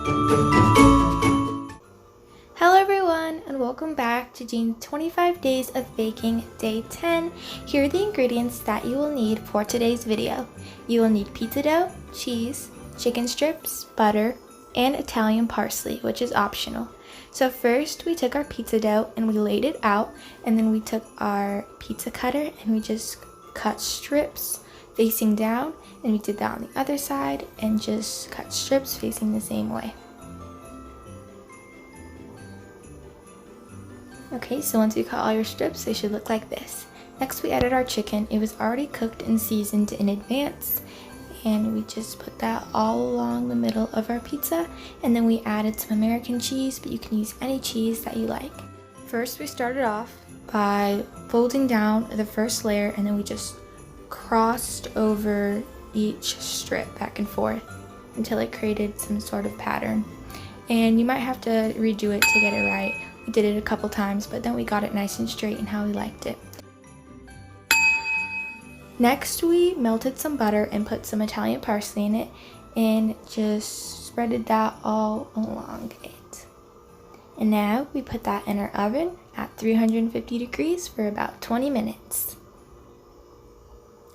Hello everyone and welcome back to Jean's 25 Days of Baking Day 10. Here are the ingredients that you will need for today's video. You will need pizza dough, cheese, chicken strips, butter, and Italian parsley, which is optional. So first we took our pizza dough and we laid it out, and then we took our pizza cutter and we just cut strips facing down, and we did that on the other side and just cut strips facing the same way. Okay, so once you cut all your strips, they should look like this. Next we added our chicken. It was already cooked and seasoned in advance, and we just put that all along the middle of our pizza, and then we added some American cheese, but you can use any cheese that you like. First we started off by folding down the first layer, and then we just crossed over each strip back and forth until it created some sort of pattern. And you might have to redo it to get it right. We did it a couple times, but then we got it nice and straight and how we liked it. Next, we melted some butter and put some Italian parsley in it and just spreaded that all along it. And now we put that in our oven at 350 degrees for about 20 minutes.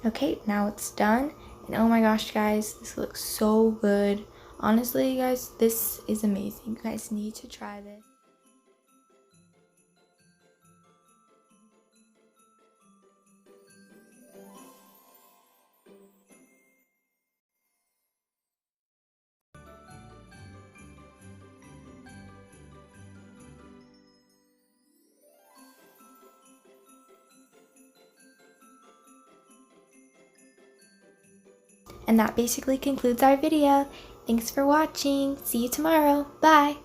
Okay, now it's done. And oh my gosh, guys, this looks so good. Honestly, guys, this is amazing. You guys need to try this. And that basically concludes our video. Thanks for watching. See you tomorrow. Bye.